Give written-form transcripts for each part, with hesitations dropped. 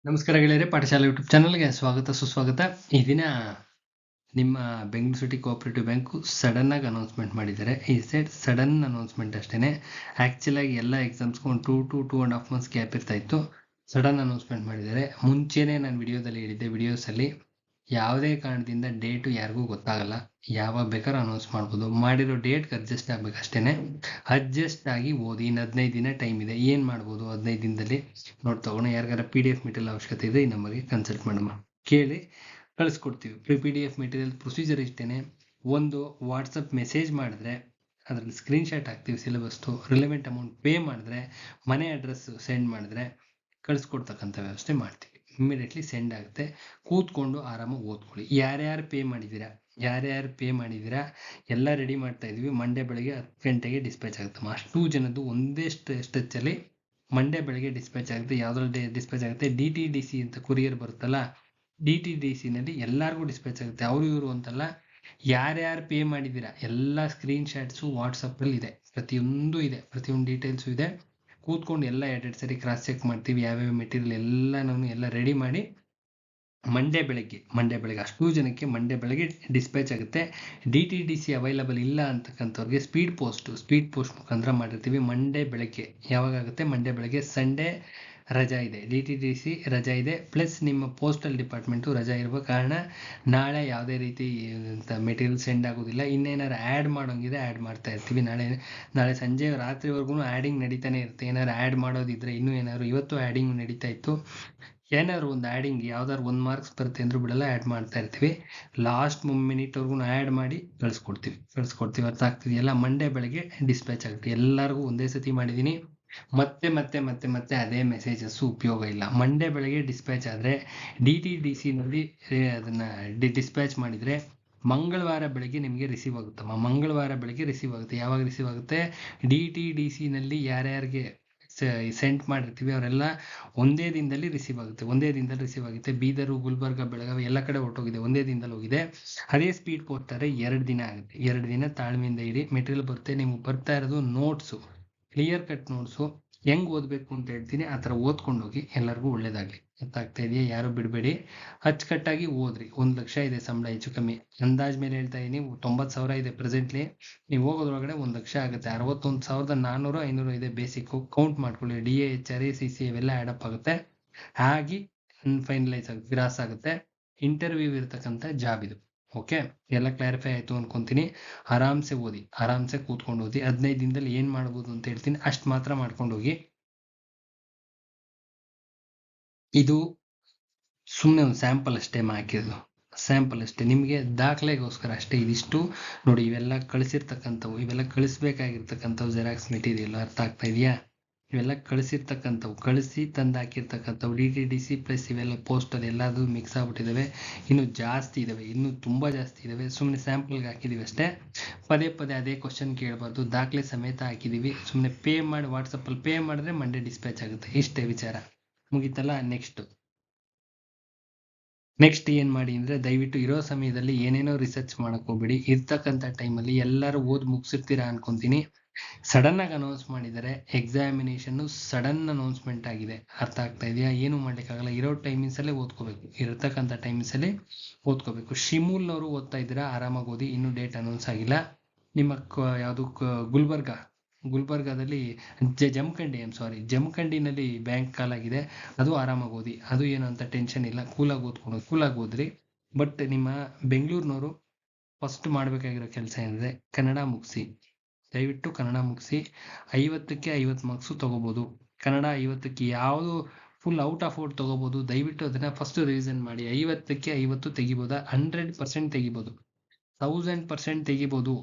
ನಮಸ್ಕಾರ ಗೆಳೆಯರೆ, ಪಾಠಶಾಲೆ ಯೂಟ್ಯೂಬ್ ಚಾನಲ್ಗೆ ಸ್ವಾಗತ ಸುಸ್ವಾಗತ. ಈ ದಿನ ನಿಮ್ಮ Bengaluru city cooperative bank sudden ಆಗಿ ಅನೌನ್ಸ್ಮೆಂಟ್ ಮಾಡಿದ್ದಾರೆ. ಈ ಸಡನ್ ಅನೌನ್ಸ್ಮೆಂಟ್ ಅಷ್ಟೇ. ಆ್ಯಕ್ಚುಲಾಗಿ ಎಲ್ಲ ಎಕ್ಸಾಮ್ಸ್ಗೂ ಒಂದು 2.5 months ಗ್ಯಾಪ್ ಇರ್ತಾ ಇತ್ತು. ಸಡನ್ ಅನೌನ್ಸ್ಮೆಂಟ್ ಮಾಡಿದ್ದಾರೆ. ಮುಂಚೆನೇ ನಾನು ವಿಡಿಯೋದಲ್ಲಿ ಹೇಳಿದ್ದೆ, ವಿಡಿಯೋಸಲ್ಲಿ ಯಾವುದೇ ಕಾರಣದಿಂದ ಡೇಟು ಯಾರಿಗೂ ಗೊತ್ತಾಗಲ್ಲ, ಯಾವಾಗ ಬೇಕಾದ್ರೂ ಅನೌನ್ಸ್ ಮಾಡ್ಬೋದು. ಮಾಡಿರೋ ಡೇಟ್ಗೆ ಅಡ್ಜಸ್ಟ್ ಆಗ್ಬೇಕು ಅಷ್ಟೇ. ಅಡ್ಜಸ್ಟ್ ಆಗಿ ಓದಿ. ಇನ್ನು 15 ದಿನ ಟೈಮ್ ಇದೆ. ಏನು ಮಾಡ್ಬೋದು 15 ದಿನದಲ್ಲಿ ನೋಟ್ ತಗೊಂಡು? ಯಾರಿಗಾರ PDF ಮೆಟೀರಿಯಲ್ ಅವಶ್ಯಕತೆ ಇದೆ ಈ ನಮಗೆ ಕನ್ಸಲ್ಟ್ ಮಾಡಮ್ಮ, ಕೇಳಿ ಕಳಿಸ್ಕೊಡ್ತೀವಿ. PDF ಮೆಟೀರಿಯಲ್ ಪ್ರೊಸೀಜರ್ ಇಷ್ಟೇ. ಒಂದು ವಾಟ್ಸಪ್ ಮೆಸೇಜ್ ಮಾಡಿದ್ರೆ ಅದರಲ್ಲಿ ಸ್ಕ್ರೀನ್ಶಾಟ್ ಹಾಕ್ತೀವಿ ಸಿಲೆಬಸ್ದು. ರಿಲೆವೆಂಟ್ ಅಮೌಂಟ್ ಪೇ ಮಾಡಿದ್ರೆ, ಮನೆ ಅಡ್ರೆಸ್ ಸೆಂಡ್ ಮಾಡಿದ್ರೆ ಕಳಿಸ್ಕೊಡ್ತಕ್ಕಂಥ ವ್ಯವಸ್ಥೆ ಮಾಡ್ತೀವಿ. ಇಮ್ಮಿಡಿಯೇಟ್ಲಿ ಸೆಂಡ್ ಆಗುತ್ತೆ. ಕೂತ್ಕೊಂಡು ಆರಾಮಾಗಿ ಓದ್ಕೊಳ್ಳಿ. ಯಾರ್ಯಾರು ಪೇ ಮಾಡಿದ್ದೀರಾ ಎಲ್ಲ ರೆಡಿ ಮಾಡ್ತಾ ಇದೀವಿ. ಮಂಡೇ ಬೆಳಗ್ಗೆ 10 ಗಂಟೆಗೆ ಡಿಸ್ಪ್ಯಾಚ್ ಆಗುತ್ತೆ. ಅಷ್ಟು ಜನದ್ದು ಒಂದೇ ಸ್ಟೆಚ್ಚಲ್ಲಿ ಮಂಡೇ ಬೆಳಗ್ಗೆ ಡಿಸ್ಪ್ಯಾಚ್ ಆಗುತ್ತೆ. ಯಾವುದ್ರಲ್ಲಿ ಡಿಸ್ಪ್ಯಾಚ್ ಆಗುತ್ತೆ? DTDC ಅಂತ ಕೊರಿಯರ್ ಬರುತ್ತಲ್ಲ, DTDC ನಲ್ಲಿ ಎಲ್ಲರಿಗೂ ಡಿಸ್ಪ್ಯಾಚ್ ಆಗುತ್ತೆ. ಅವರು ಇವರು ಅಂತಲ್ಲ, ಯಾರ್ಯಾರು ಪೇ ಮಾಡಿದ್ದೀರಾ ಎಲ್ಲ ಸ್ಕ್ರೀನ್ಶಾಟ್ಸು ವಾಟ್ಸಪ್ಪಲ್ಲಿ ಇದೆ. ಪ್ರತಿಯೊಂದು ಡೀಟೇಲ್ಸು ಇದೆ. ಕೂತ್ಕೊಂಡು ಎಲ್ಲ 2 ಸರಿ ಕ್ರಾಸ್ ಚೆಕ್ ಮಾಡ್ತೀವಿ. ಯಾವ್ಯಾವ ಮೆಟೀರಿಯಲ್ ಎಲ್ಲ ರೆಡಿ ಮಾಡಿ ಮಂಡೇ ಬೆಳಗ್ಗೆ ಅಷ್ಟು ಜನಕ್ಕೆ ಮಂಡೇ ಬೆಳಗ್ಗೆ ಡಿಸ್ಪ್ಯಾಚ್ ಆಗುತ್ತೆ. DTDC ಅವೈಲಬಲ್ ಇಲ್ಲ ಅಂತಕ್ಕಂಥವ್ರಿಗೆ ಸ್ಪೀಡ್ ಪೋಸ್ಟ್ ಮುಖಾಂತರ ಮಾಡಿರ್ತೀವಿ. ಮಂಡೇ ಬೆಳಗ್ಗೆ ಯಾವಾಗ ಆಗುತ್ತೆ? ಮಂಡೇ ಬೆಳಗ್ಗೆ. ಸಂಡೇ ರಜಾ ಇದೆ, DTDC ರಜಾ ಇದೆ, ಪ್ಲಸ್ ನಿಮ್ಮ ಪೋಸ್ಟಲ್ ಡಿಪಾರ್ಟ್ಮೆಂಟು ರಜಾ ಇರುವ ಕಾರಣ ನಾಳೆ ಯಾವುದೇ ರೀತಿ ಮೆಟೀರಿಯಲ್ ಸೆಂಡ್ ಆಗೋದಿಲ್ಲ. ಇನ್ನೇನಾರು ಆ್ಯಡ್ ಮಾಡೋಂಗಿದೆ ಆ್ಯಡ್ ಮಾಡ್ತಾ ಇರ್ತೀವಿ. ನಾಳೆ ಸಂಜೆ ರಾತ್ರಿವರೆಗೂ ಆ್ಯಡಿಂಗ್ ನಡೀತಾನೆ ಇರುತ್ತೆ. ಏನಾದ್ರು ಆ್ಯಡ್ ಮಾಡೋದಿದ್ರೆ, ಇನ್ನೂ ಏನಾದ್ರು ಇವತ್ತು ಆ್ಯಡಿಂಗ್ ನಡೀತಾ ಇತ್ತು. ಏನಾದ್ರು ಒಂದು ಆ್ಯಡಿಂಗ್ ಯಾವ್ದಾದ್ರು 1 marks ಬರುತ್ತೆ ಅಂದ್ರೂ ಬಿಡಲ್ಲ, ಆ್ಯಡ್ ಮಾಡ್ತಾ ಇರ್ತೀವಿ. ಲಾಸ್ಟ್ ಮಿನಿಟ್ವರೆಗೂ ಆ್ಯಡ್ ಮಾಡಿ ಕಳಿಸ್ಕೊಡ್ತೀವಿ. ಅರ್ಥ ಆಗ್ತಿದೆಯಲ್ಲ? ಮಂಡೇ ಬೆಳಗ್ಗೆ ಡಿಸ್ಪ್ಯಾಚ್ ಆಗುತ್ತೆ. ಎಲ್ಲರಿಗೂ ಒಂದೇ ಸತಿ ಮಾಡಿದ್ದೀನಿ. ಮತ್ತೆ ಅದೇ ಮೆಸೇಜಸ್ ಉಪಯೋಗ ಇಲ್ಲ. ಮಂಡೇ ಬೆಳಗ್ಗೆ ಡಿಸ್ಪ್ಯಾಚ್ ಆದರೆ DTDC ನಲ್ಲಿ ಅದನ್ನ ಡಿಸ್ಪ್ಯಾಚ್ ಮಾಡಿದರೆ ಮಂಗಳವಾರ ಬೆಳಗ್ಗೆ ನಿಮಗೆ ರಿಸೀವ್ ಆಗುತ್ತಮ್ಮ. ಮಂಗಳವಾರ ಬೆಳಗ್ಗೆ ರಿಸೀವ್ ಆಗುತ್ತೆ. ಯಾವಾಗ ರಿಸೀವ್ ಆಗುತ್ತೆ? DTDC ನಲ್ಲಿ ಯಾರ್ಯಾರಿಗೆ ಸೆಂಡ್ ಮಾಡಿರ್ತೀವಿ ಅವರೆಲ್ಲ ಒಂದೇ ದಿನದಲ್ಲಿ ರಿಸೀವ್ ಆಗುತ್ತೆ. ಬೀದರು, ಗುಲ್ಬರ್ಗ, ಬೆಳಗಾವಿ ಎಲ್ಲ ಕಡೆ ಹೊರಟೋಗಿದೆ. ಒಂದೇ ದಿನದಲ್ಲಿ ಹೋಗಿದೆ. ಅದೇ ಸ್ಪೀಡ್ ಪೋಸ್ಟ್ ಆದರೆ 2 ದಿನ ಆಗುತ್ತೆ. 2 ದಿನ ತಾಳ್ಮೆಯಿಂದ ಇರಿ. ಮೆಟೀರಿಯಲ್ ಬರುತ್ತೆ. ನಿಮ್ಗೆ ಬರ್ತಾ ಇರೋದು ನೋಟ್ಸು, ಕ್ಲಿಯರ್ ಕಟ್ ನೋಟ್ಸು. ಹೆಂಗ್ ಓದಬೇಕು ಅಂತ ಹೇಳ್ತೀನಿ, ಆ ಥರ ಓದ್ಕೊಂಡು ಹೋಗಿ. ಎಲ್ಲರಿಗೂ ಒಳ್ಳೇದಾಗಲಿ. ಅರ್ಥ ಆಗ್ತಾ ಇದೆಯಾ? ಯಾರು ಬಿಡಬೇಡಿ, ಅಚ್ಚುಕಟ್ಟಾಗಿ ಓದ್ರಿ. 1 ಲಕ್ಷ ಇದೆ ಸಂಬಳ ಹೆಚ್ಚು ಕಮ್ಮಿ. ಅಂದಾಜ್ ಮೇಲೆ ಹೇಳ್ತಾ ಇದೀನಿ. 90,000 ಇದೆ ಪ್ರೆಸೆಂಟ್ಲಿ. ನೀವು ಹೋಗೋದ್ರೊಳಗಡೆ 1 ಲಕ್ಷ ಆಗುತ್ತೆ. 61,400 500 ಇದೆ ಬೇಸಿಕ್. ಕೌಂಟ್ ಮಾಡ್ಕೊಳ್ಳಿ. DA, HRA, CC ಇವೆಲ್ಲ ಆ್ಯಡಪ್ ಆಗುತ್ತೆ. ಹಾಗೆ ಫೈನಲೈಸ್ ಆಗುತ್ತೆ, ಗ್ರಾಸ್ ಆಗುತ್ತೆ. ಇಂಟರ್ವ್ಯೂ ಇರತಕ್ಕಂಥ ಜಾಬ್ ಇದು. ಓಕೆ, ಎಲ್ಲ ಕ್ಲಾರಿಫೈ ಆಯಿತು ಅನ್ಕೊಂತೀನಿ. ಆರಾಮ್ಸೆ ಕೂತ್ಕೊಂಡು ಓದಿ. 15 ದಿನದಲ್ಲಿ ಏನು ಮಾಡ್ಬೋದು ಅಂತ ಹೇಳ್ತೀನಿ, ಅಷ್ಟು ಮಾತ್ರ ಮಾಡ್ಕೊಂಡು ಹೋಗಿ. ಇದು ಸುಮ್ಮನೆ ಒಂದು ಸ್ಯಾಂಪಲ್ ಅಷ್ಟೇ ಹಾಕಿರೋದು, ಸ್ಯಾಂಪಲ್ ಅಷ್ಟೇ, ನಿಮಗೆ ದಾಖಲೆಗೋಸ್ಕರ ಅಷ್ಟೇ. ಇದಿಷ್ಟು ನೋಡಿ, ಇವೆಲ್ಲ ಕಳಿಸಿರ್ತಕ್ಕಂಥವು, ಇವೆಲ್ಲ ಕಳಿಸ್ಬೇಕಾಗಿರ್ತಕ್ಕಂಥವು ಜೆರಾಕ್ಸ್ ಮೆಟೀರಿಯಲ್. ಅರ್ಥ ಆಗ್ತಾ ಇದೆಯಾ? ಇವೆಲ್ಲ ಕಳಿಸಿ ತಂದು ಹಾಕಿರ್ತಕ್ಕಂಥವು. DTDC ಪ್ಲಸ್ ಇವೆಲ್ಲ ಪೋಸ್ಟಲ್ಲಿ ಎಲ್ಲದೂ ಮಿಕ್ಸ್ ಆಗ್ಬಿಟ್ಟಿದ್ದಾವೆ. ಇನ್ನೂ ತುಂಬ ಜಾಸ್ತಿ ಇದ್ದಾವೆ. ಸುಮ್ಮನೆ ಸ್ಯಾಂಪಲ್ಗೆ ಹಾಕಿದ್ದೀವಿ ಅಷ್ಟೇ. ಪದೇ ಅದೇ ಕ್ವಶನ್ ಕೇಳಬಾರ್ದು. ದಾಖಲೆ ಸಮೇತ ಹಾಕಿದ್ದೀವಿ. ಸುಮ್ಮನೆ ಪೇ ಮಾಡಿ, ವಾಟ್ಸಪ್ಪಲ್ಲಿ ಪೇ ಮಾಡಿದ್ರೆ ಮಂಡೇ ಡಿಸ್ಪ್ಯಾಚ್ ಆಗುತ್ತೆ. ಇಷ್ಟೇ ವಿಚಾರ, ಮುಗೀತಲ್ಲ? ನೆಕ್ಸ್ಟ್ ಏನು ಮಾಡಿ ಅಂದರೆ, ದಯವಿಟ್ಟು ಇರೋ ಸಮಯದಲ್ಲಿ ಏನೇನೋ ರಿಸರ್ಚ್ ಮಾಡಕ್ಕೆ ಹೋಗ್ಬೇಡಿ. ಇರ್ತಕ್ಕಂಥ ಟೈಮಲ್ಲಿ ಎಲ್ಲರೂ ಓದಿ ಮುಗಿಸಿರ್ತೀರಾ ಅನ್ಕೊಂತೀನಿ. ಸಡನ್ ಆಗಿ ಅನೌನ್ಸ್ ಮಾಡಿದ್ದಾರೆ. ಎಕ್ಸಾಮಿನೇಷನ್ನು ಸಡನ್ ಅನೌನ್ಸ್ಮೆಂಟ್ ಆಗಿದೆ. ಅರ್ಥ ಆಗ್ತಾ ಇದೆಯಾ? ಏನು ಮಾಡ್ಲಿಕ್ಕಾಗಲ್ಲ. ಇರೋ ಟೈಮಿಂಗ್ಸಲ್ಲೇ ಓದ್ಕೋಬೇಕು. ಇರತಕ್ಕಂಥ ಟೈಮಿಂಗ್ಸಲ್ಲಿ ಓದ್ಕೋಬೇಕು. ಶಿಮೂಲ್ನವರು ಓದ್ತಾ ಇದ್ದೀರಾ, ಆರಾಮಾಗಿ ಓದಿ. ಇನ್ನೂ ಡೇಟ್ ಅನೌನ್ಸ್ ಆಗಿಲ್ಲ. ನಿಮ್ಮ ಯಾವುದು ಗುಲ್ಬರ್ಗಾದಲ್ಲಿ ಜಮಖಂಡಿನಲ್ಲಿ ಬ್ಯಾಂಕ್ ಕಾಲಾಗಿದೆ. ಅದು ಆರಾಮಾಗಿ ಓದಿ. ಅದು ಏನು ಅಂತ ಟೆನ್ಷನ್ ಇಲ್ಲ. ಕೂಲಾಗಿ ಓದ್ರಿ. ಬಟ್ ನಿಮ್ಮ ಬೆಂಗಳೂರಿನವರು ಫಸ್ಟ್ ಮಾಡಬೇಕಾಗಿರೋ ಕೆಲಸ ಏನಿದೆ, ಕನ್ನಡ ಮುಗಿಸಿ. ದಯವಿಟ್ಟು ಕನ್ನಡ ಮುಗಿಸಿ. 50ಕ್ಕೆ 50 ಮಾರ್ಕ್ಸು ತೊಗೋಬೋದು. ಕನ್ನಡ 50ಕ್ಕೆ ಯಾವುದು ಫುಲ್ ಔಟ್ ಆಫ್ ಔಟ್ ತೊಗೋಬೋದು. ದಯವಿಟ್ಟು ಅದನ್ನು ಫಸ್ಟ್ ರಿವಿಷನ್ ಮಾಡಿ. 50ಕ್ಕೆ 50 ತೆಗಿಬೋದಾ? 100% ತೆಗಿಬೋದು. 1000% ತೆಗಿಬೋದು.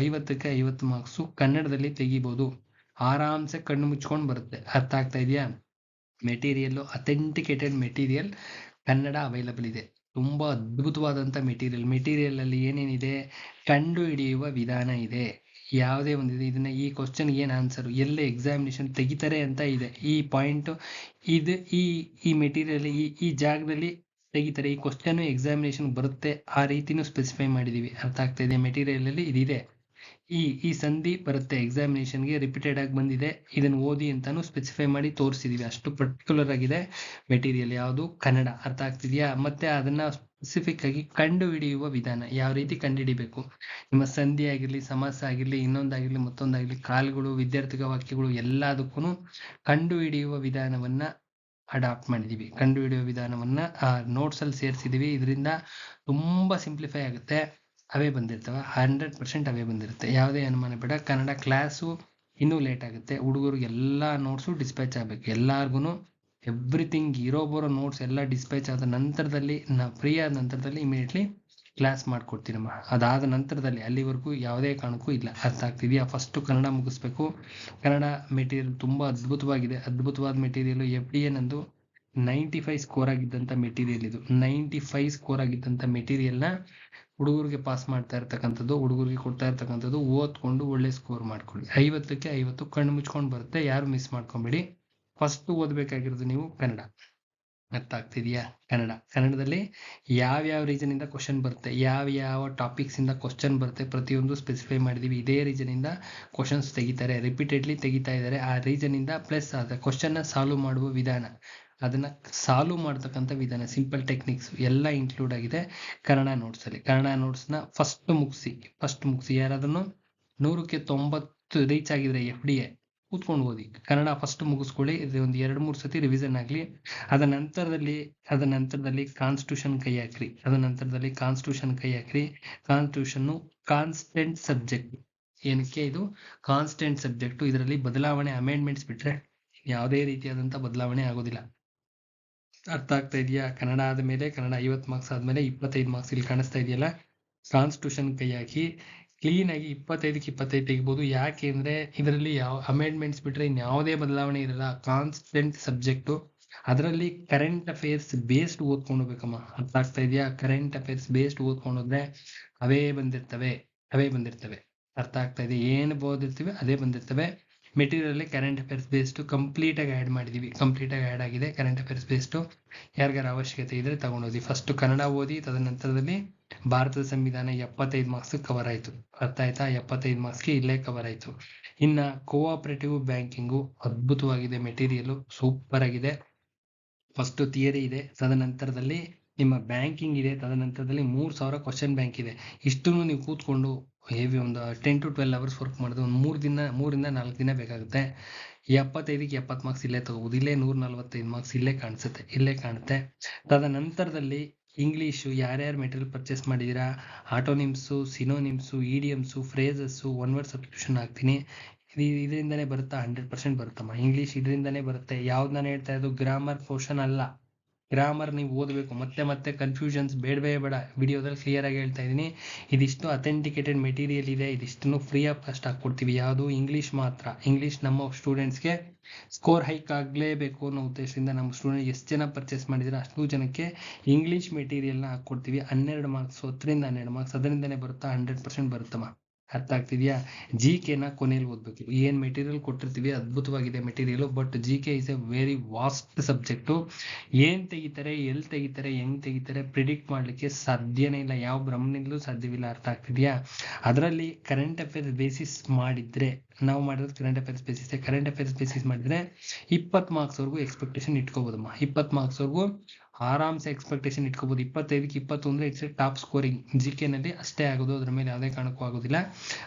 50ಕ್ಕೆ 50 ಮಾರ್ಕ್ಸು ಕನ್ನಡದಲ್ಲಿ ತೆಗಿಬೋದು. ಆರಾಮ್ಸೆ ಕಣ್ಣು ಮುಚ್ಕೊಂಡು ಬರುತ್ತೆ. ಅರ್ಥ ಆಗ್ತಾ ಇದೆಯಾ? Material authenticated material Kannada available ಇದೆ. ತುಂಬ ಅದ್ಭುತವಾದಂಥ ಮೆಟೀರಿಯಲಲ್ಲಿ ಏನೇನಿದೆ, ಕಂಡು ಹಿಡಿಯುವ ವಿಧಾನ ಇದೆ. ಯಾವುದೇ ಒಂದಿದೆ, ಇದನ್ನ ಈ ಕ್ವಶನ್ಗೆ ಏನು ಆನ್ಸರು, ಎಲ್ಲೇ ಎಕ್ಸಾಮಿನೇಷನ್ ತೆಗಿತಾರೆ ಅಂತ ಇದೆ. ಈ ಪಾಯಿಂಟು ಇದು, ಈ ಮೆಟೀರಿಯಲ್ ಈ ಜಾಗದಲ್ಲಿ ತೆಗಿತಾರೆ. ಈ ಕ್ವಶನ್ ಎಕ್ಸಾಮಿನೇಷನ್ ಬರುತ್ತೆ. ಆ ರೀತಿನೂ ಸ್ಪೆಸಿಫೈ ಮಾಡಿದ್ದೀವಿ. ಅರ್ಥ ಆಗ್ತಾ ಇದೆ? ಮೆಟೀರಿಯಲಲ್ಲಿ ಇದಿದೆ. ಈ ಸಂಧಿ ಬರುತ್ತೆ ಎಕ್ಸಾಮಿನೇಷನ್ಗೆ ರಿಪೀಟೆಡ್ ಆಗಿ ಬಂದಿದೆ, ಇದನ್ನು ಓದಿ ಅಂತಾನು ಸ್ಪೆಸಿಫೈ ಮಾಡಿ ತೋರಿಸಿದೀವಿ. ಅಷ್ಟು ಪರ್ಟಿಕ್ಯುಲರ್ ಆಗಿದೆ ಮೆಟೀರಿಯಲ್. ಯಾವುದು? ಕನ್ನಡ. ಅರ್ಥ ಆಗ್ತಿದೆಯಾ? ಮತ್ತೆ ಅದನ್ನ ಸ್ಪೆಸಿಫಿಕ್ ಆಗಿ ಕಂಡು ಹಿಡಿಯುವ ವಿಧಾನ, ಯಾವ ರೀತಿ ಕಂಡುಹಿಡಿಬೇಕು, ನಿಮ್ಮ ಸಂಧಿ ಆಗಿರ್ಲಿ, ಸಮಾಸ ಆಗಿರ್ಲಿ, ಇನ್ನೊಂದಾಗಿರ್ಲಿ, ಮತ್ತೊಂದಾಗಿರ್ಲಿ, ಕಾಲ್ಗಳು, ವಿದ್ಯಾರ್ಥಿಕ ವಾಕ್ಯಗಳು, ಎಲ್ಲದಕ್ಕೂ ಕಂಡು ಹಿಡಿಯುವ ವಿಧಾನವನ್ನ ಅಡಾಪ್ಟ್ ಮಾಡಿದೀವಿ. ಕಂಡು ಹಿಡಿಯುವ ವಿಧಾನವನ್ನ ನೋಟ್ಸ್ ಅಲ್ಲಿ ಸೇರಿಸಿದೀವಿ. ಇದರಿಂದ ತುಂಬಾ ಸಿಂಪ್ಲಿಫೈ ಆಗುತ್ತೆ. ಅವೇ ಬಂದಿರ್ತವೆ, 100% ಅವೇ ಬಂದಿರುತ್ತೆ, ಯಾವುದೇ ಅನುಮಾನ ಬೇಡ. ಕನ್ನಡ ಕ್ಲಾಸು ಇನ್ನೂ ಲೇಟ್ ಆಗುತ್ತೆ. ಹುಡುಗರಿಗೆ ಎಲ್ಲ ನೋಟ್ಸು ಡಿಸ್ಪ್ಯಾಚ್ ಆಗಬೇಕು. ಎಲ್ಲಾರ್ಗು ಎವ್ರಿಥಿಂಗ್ ಇರೋ ಬರೋ ನೋಟ್ಸ್ ಎಲ್ಲ ಡಿಸ್ಪ್ಯಾಚ್ ಆದ ನಂತರದಲ್ಲಿ, ಫ್ರೀ ಆದ ನಂತರದಲ್ಲಿ ಇಮಿಡಿಯೇಟ್ಲಿ ಕ್ಲಾಸ್ ಮಾಡ್ಕೊಡ್ತೀನಮ್ಮ. ಅದಾದ ನಂತರದಲ್ಲಿ ಅಲ್ಲಿವರೆಗೂ ಯಾವುದೇ ಕಾರಣಕ್ಕೂ ಇಲ್ಲ. ಅರ್ಥ ಆಗ್ತಿದೆಯಾ? ಫಸ್ಟು ಕನ್ನಡ ಮುಗಿಸ್ಬೇಕು. ಕನ್ನಡ ಮೆಟೀರಿಯಲ್ ತುಂಬ ಅದ್ಭುತವಾಗಿದೆ. ಅದ್ಭುತವಾದ ಮೆಟೀರಿಯಲ್. FDA ನಂದು 95 ಸ್ಕೋರ್ ಆಗಿದ್ದಂಥ ಮೆಟೀರಿಯಲ್ ಇದು. 95 ಸ್ಕೋರ್ ಆಗಿದ್ದಂಥ ಮೆಟೀರಿಯಲ್ನ ಹುಡುಗರಿಗೆ ಪಾಸ್ ಮಾಡ್ತಾ ಇರ್ತಕ್ಕಂಥದ್ದು, ಹುಡುಗರಿಗೆ ಕೊಡ್ತಾ ಇರ್ತಕ್ಕಂಥದ್ದು. ಓದ್ಕೊಂಡು ಒಳ್ಳೆ ಸ್ಕೋರ್ ಮಾಡ್ಕೊಳ್ಳಿ. 50ಕ್ಕೆ 50 ಕಣ್ಣು ಮುಚ್ಕೊಂಡು ಬರುತ್ತೆ. ಯಾರು ಮಿಸ್ ಮಾಡ್ಕೊಬೇಡಿ. ಫಸ್ಟ್ ಓದಬೇಕಾಗಿರೋದು ನೀವು ಕನ್ನಡ. ಅರ್ಥ ಆಗ್ತಿದೆಯಾ? ಕನ್ನಡದಲ್ಲಿ ಯಾವ್ಯಾವ ರೀಸನ್ ಇಂದ ಕ್ವಶನ್ ಬರುತ್ತೆ, ಯಾವ ಟಾಪಿಕ್ಸ್ ಇಂದ ಕ್ವಶನ್ ಬರುತ್ತೆ, ಪ್ರತಿಯೊಂದು ಸ್ಪೆಸಿಫೈ ಮಾಡಿದೀವಿ. ಇದೇ ರೀಸನ್ ಇಂದ ಕ್ವಶನ್ಸ್ ತೆಗಿತಾರೆ, ರಿಪೀಟೆಡ್ಲಿ ತೆಗಿತಾ ಇದ್ದಾರೆ. ಆ ರೀಸನ್ ಇಂದ ಪ್ಲಸ್ ಅದ ಕ್ವಶನ್ ನ ಸಾಲ್ವ್ ಮಾಡುವ ವಿಧಾನ, ಅದನ್ನ ಸಾಲ್ವ್ ಮಾಡ್ತಕ್ಕಂಥ ವಿಧಾನ, ಸಿಂಪಲ್ ಟೆಕ್ನಿಕ್ಸ್ ಎಲ್ಲ ಇನ್ಕ್ಲೂಡ್ ಆಗಿದೆ ಕನ್ನಡ ನೋಟ್ಸ್ ಅಲ್ಲಿ. ಕನ್ನಡ ನೋಟ್ಸ್ ನ ಫಸ್ಟ್ ಮುಗಿಸಿ ಯಾರಾದ್ರೂ 100ಕ್ಕೆ 90 ರೀಚ್ ಆಗಿದ್ರೆ FDA ಕೂತ್ಕೊಂಡು ಓದಿ. ಕನ್ನಡ ಫಸ್ಟ್ ಮುಗಿಸ್ಕೊಳ್ಳಿ. ಇದು ಒಂದು 2-3 ಸತಿ ರಿವಿಷನ್ ಆಗಲಿ. ಅದ ನಂತರದಲ್ಲಿ ಕಾನ್ಸ್ಟಿಟ್ಯೂಷನ್ ಕೈ ಹಾಕ್ರಿ. Constitution constant subject. ಏನಕ್ಕೆ ಇದು ಕಾನ್ಸ್ಟೆಂಟ್ ಸಬ್ಜೆಕ್ಟ್? ಇದರಲ್ಲಿ ಬದಲಾವಣೆ, ಅಮೆಂಡ್ಮೆಂಟ್ಸ್ ಬಿಟ್ರೆ ಯಾವುದೇ ರೀತಿಯಾದಂಥ ಬದಲಾವಣೆ ಆಗೋದಿಲ್ಲ. ಅರ್ಥ ಆಗ್ತಾ ಇದೆಯಾ? ಕನ್ನಡ ಆದಮೇಲೆ, ಕನ್ನಡ 50 ಮಾರ್ಕ್ಸ್ ಆದಮೇಲೆ 25 ಮಾರ್ಕ್ಸ್ ಇಲ್ಲಿ ಕಾಣಿಸ್ತಾ ಇದೆಯಲ್ಲ, ಕಾನ್ಸ್ಟಿಟ್ಯೂಷನ್ ಕೈ ಹಾಕಿ ಕ್ಲೀನ್ ಆಗಿ 25ಕ್ಕೆ 25 ತೆಗಿಬಹುದು. ಯಾಕೆ ಅಂದ್ರೆ ಇದರಲ್ಲಿ ಯಾವ ಅಮೆಂಡ್ಮೆಂಟ್ಸ್ ಬಿಟ್ರೆ ಇನ್ಯಾವುದೇ ಬದಲಾವಣೆ ಇರಲ್ಲ. Constant subject. ಅದರಲ್ಲಿ ಕರೆಂಟ್ ಅಫೇರ್ಸ್ ಬೇಸ್ಡ್ ಓದ್ಕೊಂಡು ಹೋಗ್ಬೇಕಮ್ಮ. ಅರ್ಥ ಆಗ್ತಾ ಇದೆಯಾ? ಕರೆಂಟ್ ಅಫೇರ್ಸ್ ಬೇಸ್ಡ್ ಓದ್ಕೊಂಡೋದ್ರೆ ಅವೇ ಬಂದಿರ್ತವೆ. ಅರ್ಥ ಆಗ್ತಾ ಇದೆ? ಏನು ಓದಿರ್ತೀವಿ ಅದೇ ಬಂದಿರ್ತವೆ. Material current affairs based complete ಆಗಿ ಆ್ಯಡ್ ಮಾಡಿದೀವಿ. ಆ್ಯಡ್ ಆಗಿದೆ ಕರೆಂಟ್ ಅಫೇರ್ಸ್ ಬೇಸ್ಡ್. ಯಾರಿಗಾರ ಅವಶ್ಯಕತೆ ಇದ್ರೆ ತಗೊಂಡೋದಿ. ಫಸ್ಟ್ ಕನ್ನಡ ಓದಿ, ತದನಂತರದಲ್ಲಿ ಭಾರತದ ಸಂವಿಧಾನ 75 ಮಾರ್ಕ್ಸ್ ಕವರ್ ಆಯ್ತು. ಅರ್ಥ ಆಯ್ತಾ? 75 ಮಾರ್ಕ್ಸ್ಗೆ ಇಲ್ಲೇ ಕವರ್ ಆಯ್ತು. ಇನ್ನ ಕೋಆಪರೇಟಿವ್ ಬ್ಯಾಂಕಿಂಗು ಅದ್ಭುತವಾಗಿದೆ ಮೆಟೀರಿಯಲ್, ಸೂಪರ್ ಆಗಿದೆ. ಫಸ್ಟ್ ಥಿಯರಿ ಇದೆ, ತದನಂತರದಲ್ಲಿ ನಿಮ್ಮ ಬ್ಯಾಂಕಿಂಗ್ ಇದೆ, ತದನಂತರದಲ್ಲಿ 3000 ಕ್ವಶನ್ ಬ್ಯಾಂಕ್ ಇದೆ. ಇಷ್ಟನ್ನು ನೀವು ಕೂತ್ಕೊಂಡು ಹೇವಿ ಒಂದು 10 to 12 ಅವರ್ಸ್ ವರ್ಕ್ ಮಾಡೋದು ಒಂದು 3ರಿಂದ 4 ದಿನ ಬೇಕಾಗುತ್ತೆ. 75ಕ್ಕೆ 70 ಮಾರ್ಕ್ಸ್ ಇಲ್ಲೇ ತಗೋಬಹುದು. ಇಲ್ಲೇ 145 ಮಾರ್ಕ್ಸ್ ಇಲ್ಲೇ ಕಾಣುತ್ತೆ. ತದನಂತರದಲ್ಲಿ ಇಂಗ್ಲೀಷು ಯಾರ್ಯಾರು ಮೆಟೀರಿಯಲ್ ಪರ್ಚೇಸ್ ಮಾಡಿದೀರಾ, ಆಟೋನಿಮ್ಸು, ಸಿನೋನಿಮ್ಸು, ಇಡಿಯಮ್ಸು, ಫ್ರೇಸಸ್ಸು, ಒನ್ ವರ್ಡ್ ಸಬ್ಸ್ಟಿಟ್ಯೂಷನ್ ಹಾಕ್ತೀನಿ. ಇದರಿಂದನೇ ಬರುತ್ತಾ? 100% ಬರುತ್ತಮ್ಮ. ಇಂಗ್ಲೀಷ್ ಇದರಿಂದನೇ ಬರುತ್ತೆ. ಯಾವ್ದು ನಾನು ಹೇಳ್ತಾ ಇರೋದು ಗ್ರಾಮರ್ ಪೋರ್ಷನ್ ಅಲ್ಲ. ಗ್ರಾಮರ್ ನೀವು ಓದಬೇಕು. ಮತ್ತೆ ಕನ್ಫ್ಯೂಷನ್ಸ್ ಬೇಡವೇ ಬೇಡ. ವಿಡಿಯೋದಲ್ಲಿ ಕ್ಲಿಯರ್ ಆಗಿ ಹೇಳ್ತಾ ಇದ್ದೀನಿ. ಇದಿಷ್ಟು ಅಥೆಂಟಿಕೇಟೆಡ್ ಮೆಟೀರಿಯಲ್ ಇದೆ. ಇದಿಷ್ಟನ್ನು ಫ್ರೀ ಆಫ್ ಕಾಸ್ಟ್ ಹಾಕ್ಕೊಡ್ತೀವಿ. ಯಾವುದು? ಇಂಗ್ಲೀಷ್ ಮಾತ್ರ. ಇಂಗ್ಲೀಷ್ ನಮ್ಮ ಸ್ಟೂಡೆಂಟ್ಸ್ಗೆ ಸ್ಕೋರ್ ಹೈಕ್ ಆಗಲೇಬೇಕು ಅನ್ನೋ ಉದ್ದೇಶದಿಂದ ನಮ್ಮ ಸ್ಟೂಡೆಂಟ್ ಎಷ್ಟು ಜನ ಪರ್ಚೇಸ್ ಮಾಡಿದ್ರೆ ಅಷ್ಟು ಜನಕ್ಕೆ ಇಂಗ್ಲೀಷ್ ಮೆಟೀರಿಯಲ್ನ ಹಾಕ್ಕೊಡ್ತೀವಿ. 12 ಮಾರ್ಕ್ಸ್, 10ರಿಂದ 12 ಮಾರ್ಕ್ಸ್ ಅದರಿಂದನೇ ಬರುತ್ತಾ? 100% ಬರುತ್ತಮ್ಮ. ಅರ್ಥ ಆಗ್ತಿದೆಯಾ? GK ಕೊನೆಯಲ್ಲಿ ಓದ್ಬೇಕು. ಏನ್ ಮೆಟೀರಿಯಲ್ ಕೊಟ್ಟಿರ್ತೀವಿ ಅದ್ಭುತವಾಗಿದೆ material, but GK is a very vast subject. ಏನ್ ತೆಗಿತಾರೆ, ಎಲ್ಲಿ ತೆಗಿತಾರೆ, ಹೆಂಗ್ ತೆಗಿತಾರೆ ಪ್ರಿಡಿಕ್ಟ್ ಮಾಡ್ಲಿಕ್ಕೆ ಸಾಧ್ಯನೇ ಇಲ್ಲ. ಯಾವ ಬ್ರಹ್ಮನಿಂದಲೂ ಸಾಧ್ಯವಿಲ್ಲ. ಅರ್ಥ ಆಗ್ತಿದೆಯಾ? ಅದರಲ್ಲಿ ಕರೆಂಟ್ ಅಫೇರ್ಸ್ ಬೇಸಿಸ್ ಮಾಡಿದ್ರೆ, ನಾವು ಮಾಡಿರೋದು ಕರೆಂಟ್ ಅಫೇರ್ಸ್ ಬೇಸಿಸ್ ಮಾಡಿದ್ರೆ 20 ಮಾರ್ಕ್ಸ್ ವರೆಗೂ ಎಕ್ಸ್ಪೆಕ್ಟೇಷನ್ ಇಟ್ಕೋಬಹುದಮ್ಮ. 20 ಮಾರ್ಕ್ಸ್ ವರೆಗೂ ಆರಾಮ್ಸೆ ಎಕ್ಸ್ಪೆಕ್ಟೇಷನ್ ಇಟ್ಕೋಬಹುದು. 25ಕ್ಕೆ 20 ಅಂದ್ರೆ ಇಟ್ಸ್ ಟಾಪ್ ಸ್ಕೋರಿಂಗ್. GK ನಲ್ಲಿ ಅಷ್ಟೇ ಆಗೋದು, ಅದ್ರ ಮೇಲೆ ಯಾವುದೇ ಕಾರಣಕ್ಕೂ ಆಗೋದಿಲ್ಲ.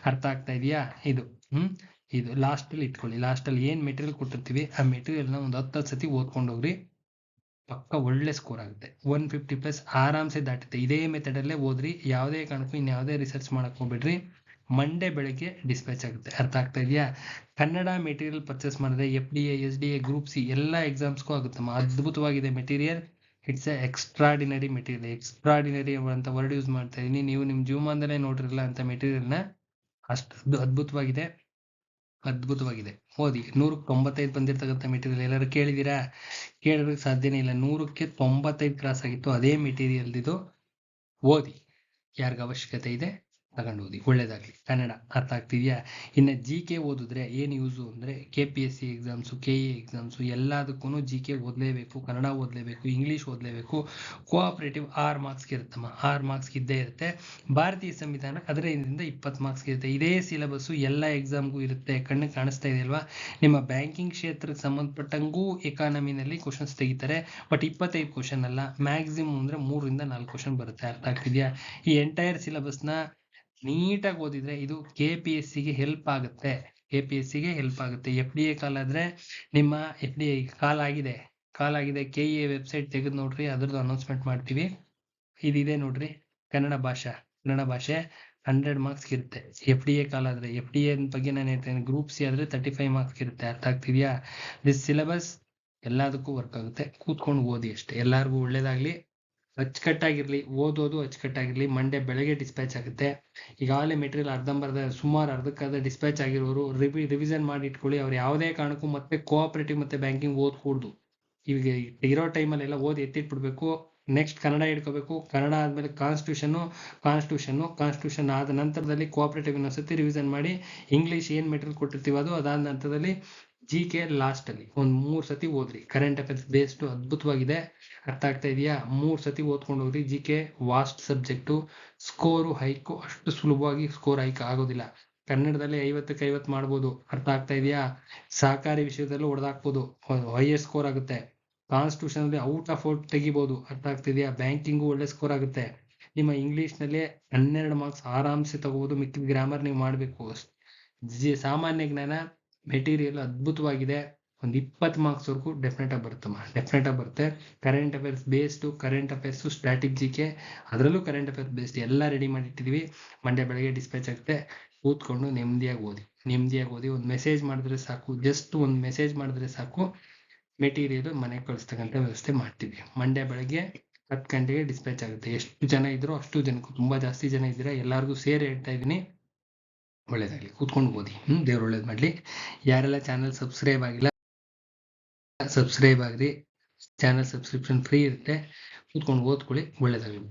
ಅರ್ಥ ಆಗ್ತಾ ಇದೆಯಾ? ಇದು ಲಾಸ್ಟ್ ಅಲ್ಲಿ ಇಟ್ಕೊಳ್ಳಿ. ಲಾಸ್ಟ್ ಅಲ್ಲಿ ಏನ್ ಮೆಟೀರಿಯಲ್ ಕೊಟ್ಟಿರ್ತೀವಿ ಆ ಮೆಟೀರಿಯಲ್ನ ಒಂದು 10 ಸತಿ ಓದ್ಕೊಂಡು ಹೋಗ್ರಿ. ಪಕ್ಕ ಒಳ್ಳೆ ಸ್ಕೋರ್ ಆಗುತ್ತೆ. 150+ ಆರಾಮ್ಸೆ ದಾಟುತ್ತೆ. ಇದೇ ಮೆಥಡ್ ಅಲ್ಲೇ ಓದ್ರಿ. ಯಾವುದೇ ಕಾರಣಕ್ಕೂ ಇನ್ಯಾವುದೇ ರಿಸರ್ಚ್ ಮಾಡಕ್ ಹೋಗ್ಬೇಡ್ರಿ. ಮಂಡೇ ಬೆಳಗ್ಗೆ ಡಿಸ್ಪ್ಯಾಚ್ ಆಗುತ್ತೆ. ಅರ್ಥ ಆಗ್ತಾ ಇದೆಯಾ? ಕನ್ನಡ ಮೆಟೀರಿಯಲ್ ಪರ್ಚೇಸ್ ಮಾಡಿದ್ರೆ FDA, SDA, ಗ್ರೂಪ್ C ಎಲ್ಲ ಎಕ್ಸಾಮ್ಸ್ಗೂ ಆಗುತ್ತಮ್ಮ. ಅದ್ಭುತವಾಗಿದೆ material. It's A extraordinary material. Extraordinary ಅಂತ ವರ್ಡ್ ಯೂಸ್ ಮಾಡ್ತಾ ಇದೀನಿ. ನೀವು ನಿಮ್ಮ ಜೀವಮಾನದಲ್ಲೇ ನೋಡಿರಲ್ಲ ಅಂತ ಮೆಟೀರಿಯಲ್ನ. ಅಷ್ಟು ಅದ್ಭುತವಾಗಿದೆ. ಓದಿ. 195 ಬಂದಿರತಕ್ಕಂಥ ಮೆಟೀರಿಯಲ್ ಎಲ್ಲರೂ ಕೇಳಿದೀರಾ? ಕೇಳೋದಕ್ಕೆ ಸಾಧ್ಯನೇ ಇಲ್ಲ. 100ಕ್ಕೆ 95 ಕ್ರಾಸ್ ಆಗಿತ್ತು. ಅದೇ ಮೆಟೀರಿಯಲ್ ಇದು. ಓದಿ. ಯಾರಿಗ ಅವಶ್ಯಕತೆ ಇದೆ ತಗೊಂಡು ಓದಿ, ಒಳ್ಳೇದಾಗ್ಲಿ. ಕನ್ನಡ ಅರ್ಥ ಆಗ್ತಿದ್ಯಾ? ಇನ್ನು ಜಿ ಕೆ ಓದಿದ್ರೆ ಏನು ಯೂಸು ಅಂದರೆ KPSC ಎಕ್ಸಾಮ್ಸು, KE ಎಕ್ಸಾಮ್ಸು ಎಲ್ಲದಕ್ಕೂ ಜಿ ಕೆ ಓದಲೇಬೇಕು, ಕನ್ನಡ ಓದಲೇಬೇಕು, ಇಂಗ್ಲೀಷ್ ಓದಲೇಬೇಕು. ಕೋಆಪ್ರೇಟಿವ್ 6 ಮಾರ್ಕ್ಸ್ಗೆ ಇರುತ್ತಮ್ಮ, 6 ಮಾರ್ಕ್ಸ್ಗೆ ಇದ್ದೇ ಇರುತ್ತೆ. ಭಾರತೀಯ ಸಂವಿಧಾನ ಅದರಿಂದ 20 ಮಾರ್ಕ್ಸ್ಗೆ ಇರುತ್ತೆ. ಇದೇ ಸಿಲೆಬಸ್ಸು ಎಲ್ಲ ಎಕ್ಸಾಮ್ಗೂ ಇರುತ್ತೆ. ಕಣ್ಣಿಗೆ ಕಾಣಿಸ್ತಾ ಇದೆ ಅಲ್ವಾ? ನಿಮ್ಮ ಬ್ಯಾಂಕಿಂಗ್ ಕ್ಷೇತ್ರಕ್ಕೆ ಸಂಬಂಧಪಟ್ಟಂಗೂ ಎಕಾನಮಿನಲ್ಲಿ ಕ್ವಶನ್ಸ್ ತೆಗಿತಾರೆ, ಬಟ್ 25 ಕ್ವಶನ್ ಅಲ್ಲ, ಮ್ಯಾಕ್ಸಿಮಮ್ ಅಂದರೆ 3ರಿಂದ 4 ಕ್ವಶನ್ ಬರುತ್ತೆ. ಅರ್ಥ ಆಗ್ತಿದ್ಯಾ? ಈ ಎಂಟೈರ್ ಸಿಲೆಬಸ್ನ ನೀಟಾಗಿ ಓದಿದ್ರೆ ಇದು KPSCಗೆ ಹೆಲ್ಪ್ ಆಗುತ್ತೆ. KPSCಗೆ ಹೆಲ್ಪ್ ಆಗುತ್ತೆ. FDA ಕಾಲಾದ್ರೆ ನಿಮ್ಮ FDA ಕಾಲಾಗಿದೆ. KE ವೆಬ್ಸೈಟ್ ತೆಗೆದು ನೋಡ್ರಿ, ಅದ್ರದ್ದು ಅನೌನ್ಸ್ಮೆಂಟ್ ಮಾಡ್ತೀವಿ. ಇದಿದೆ ನೋಡ್ರಿ, ಕನ್ನಡ ಭಾಷೆ 100 ಮಾರ್ಕ್ಸ್ಗೆ ಇರುತ್ತೆ. FDA ಕಾಲಾದ್ರೆ, FDA ಬಗ್ಗೆ ನಾನು ಹೇಳ್ತೇನೆ. ಗ್ರೂಪ್ ಸಿ ಆದರೆ 35 ಮಾರ್ಕ್ಸ್ಗೆ ಇರುತ್ತೆ. ಅರ್ಥ ಆಗ್ತಿದ್ಯಾ? ದಿಸ್ ಸಿಲೆಬಸ್ ಎಲ್ಲದಕ್ಕೂ ವರ್ಕ್ ಆಗುತ್ತೆ. ಕೂತ್ಕೊಂಡು ಓದಿ ಅಷ್ಟೇ. ಎಲ್ಲರಿಗೂ ಒಳ್ಳೇದಾಗ್ಲಿ. ಅಚ್ಚುಕಟ್ಟಾಗಿರ್ಲಿ, ಓದೋದು ಅಚ್ಚುಕಟ್ಟಾಗಿರ್ಲಿ. ಮಂಡೇ ಬೆಳಗ್ಗೆ ಡಿಸ್ಪ್ಯಾಚ್ ಆಗುತ್ತೆ. ಈಗಾಗಲೇ ಮೆಟೀರಿಯಲ್ ಅರ್ಧಂಬರ್ಧ ಸುಮಾರು ಅರ್ಧಕ್ಕರ್ಧ ಡಿಸ್ಪ್ಯಾಚ್ ಆಗಿರೋರು ರಿವಿಷನ್ ಮಾಡಿ ಇಟ್ಕೊಳ್ಳಿ. ಅವ್ರು ಯಾವುದೇ ಕಾರಣಕ್ಕೂ ಮತ್ತೆ ಕೋಆಪರೇಟಿವ್ ಮತ್ತೆ ಬ್ಯಾಂಕಿಂಗ್ ಓದ್ಕೂಡ್ದು. ಈಗ ಇರೋ ಟೈಮಲ್ಲೆಲ್ಲ ಓದಿ ಎತ್ತಿಟ್ಬಿಡ್ಬೇಕು. ನೆಕ್ಸ್ಟ್ ಕನ್ನಡ ಇಟ್ಕೋಬೇಕು. ಕನ್ನಡ ಆದಮೇಲೆ ಕಾನ್ಸ್ಟಿಟ್ಯೂಷನ್ ಆದ ನಂತರದಲ್ಲಿ ಕೋಆಪರೇಟಿವ್ ಇನ್ನೊಂದ್ಸತಿ ರಿವಿಷನ್ ಮಾಡಿ. ಇಂಗ್ಲೀಷ್ ಏನು ಮೆಟೀರಿಯಲ್ ಕೊಟ್ಟಿರ್ತೀವಿ ಅದು ಅದಾದ ನಂತರದಲ್ಲಿ GK ಲಾಸ್ಟಲ್ಲಿ ಒಂದು 3 ಸತಿ ಓದ್ರಿ. ಕರೆಂಟ್ ಅಫೇರ್ಸ್ ಬೇಸ್ಡು ಅದ್ಭುತವಾಗಿದೆ. ಅರ್ಥ ಆಗ್ತಾ ಇದೆಯಾ? 3 ಸತಿ ಓದ್ಕೊಂಡು ಹೋಗ್ರಿ. GK vast subject. ಸ್ಕೋರು ಹೈಕು ಅಷ್ಟು ಸುಲಭವಾಗಿ ಸ್ಕೋರ್ ಹೈಕ್ ಆಗೋದಿಲ್ಲ. ಕನ್ನಡದಲ್ಲಿ 50ಕ್ಕೆ 50 ಮಾಡ್ಬೋದು. ಅರ್ಥ ಆಗ್ತಾ ಇದೆಯಾ? ಸಹಕಾರಿ ವಿಷಯದಲ್ಲೂ ಹೊಡೆದಾಕ್ಬೋದು, ಹೈಯೆಸ್ಟ್ ಸ್ಕೋರ್ ಆಗುತ್ತೆ. ಕಾನ್ಸ್ಟಿಟ್ಯೂಷನ್ ಅಲ್ಲಿ ಔಟ್ ಆಫ್ ಔಟ್ ತೆಗಿಬೋದು. ಅರ್ಥ ಆಗ್ತಿದೆಯಾ? ಬ್ಯಾಂಕಿಂಗು ಒಳ್ಳೆ ಸ್ಕೋರ್ ಆಗುತ್ತೆ. ನಿಮ್ಮ ಇಂಗ್ಲೀಷ್ನಲ್ಲಿ 12 ಮಾರ್ಕ್ಸ್ ಆರಾಮ್ಸೆ ತಗೋಬೋದು. ಮಿಕ್ಕಿದ ಗ್ರಾಮರ್ ನೀವು ಮಾಡಬೇಕು. ಸಾಮಾನ್ಯ ಜ್ಞಾನ ಮೆಟೀರಿಯಲ್ ಅದ್ಭುತವಾಗಿದೆ. ಒಂದು 20 ಮಾರ್ಕ್ಸ್ ವರೆಗೂ ಡೆಫಿನೆಟ್ ಆಗಿ ಬರುತ್ತೆ. Current affairs based, current affairs, static GK, ಅದರಲ್ಲೂ ಕರೆಂಟ್ ಅಫೇರ್ಸ್ ಬೇಸ್ಡ್ ಎಲ್ಲ ರೆಡಿ ಮಾಡಿಟ್ಟಿದ್ದೀವಿ. ಮಂಡೇ ಬೆಳಗ್ಗೆ ಡಿಸ್ಪ್ಯಾಚ್ ಆಗುತ್ತೆ. ಕೂತ್ಕೊಂಡು ನೆಮ್ಮದಿಯಾಗಿ ಓದಿ. ಒಂದು ಮೆಸೇಜ್ ಮಾಡಿದ್ರೆ ಸಾಕು, ಜಸ್ಟ್ ಒಂದು ಮೆಸೇಜ್ ಮಾಡಿದ್ರೆ ಸಾಕು, ಮೆಟೀರಿಯಲ್ ಮನೆಗೆ ಕಳಿಸ್ತಕ್ಕಂಥ ವ್ಯವಸ್ಥೆ ಮಾಡ್ತೀವಿ. ಮಂಡೇ ಬೆಳಗ್ಗೆ 10 ಗಂಟೆಗೆ ಡಿಸ್ಪ್ಯಾಚ್ ಆಗುತ್ತೆ. ಎಷ್ಟು ಜನ ಇದ್ರೋ ಅಷ್ಟು ಜನಕ್ಕೂ, ತುಂಬ ಜಾಸ್ತಿ ಜನ ಇದ್ದೀರಾ, ಎಲ್ಲರಿಗೂ ಸೇರಿ ಹೇಳ್ತಾ ಇದ್ದೀನಿ. ಒಳ್ಳೇದಾಗಲಿ. ಕೂತ್ಕೊಂಡು ಓದಿ. ದೇವ್ರು ಒಳ್ಳೇದು ಮಾಡಲಿ. ಯಾರೆಲ್ಲ ಚಾನಲ್ ಸಬ್ಸ್ಕ್ರೈಬ್ ಆಗಿಲ್ಲ, ಸಬ್ಸ್ಕ್ರೈಬ್ ಆಗ್ರಿ. ಚಾನಲ್ ಸಬ್ಸ್ಕ್ರಿಪ್ಷನ್ ಫ್ರೀ ಇರುತ್ತೆ. ಕೂತ್ಕೊಂಡು ಓದ್ಕೊಳ್ಳಿ. ಒಳ್ಳೇದಾಗಲಿ.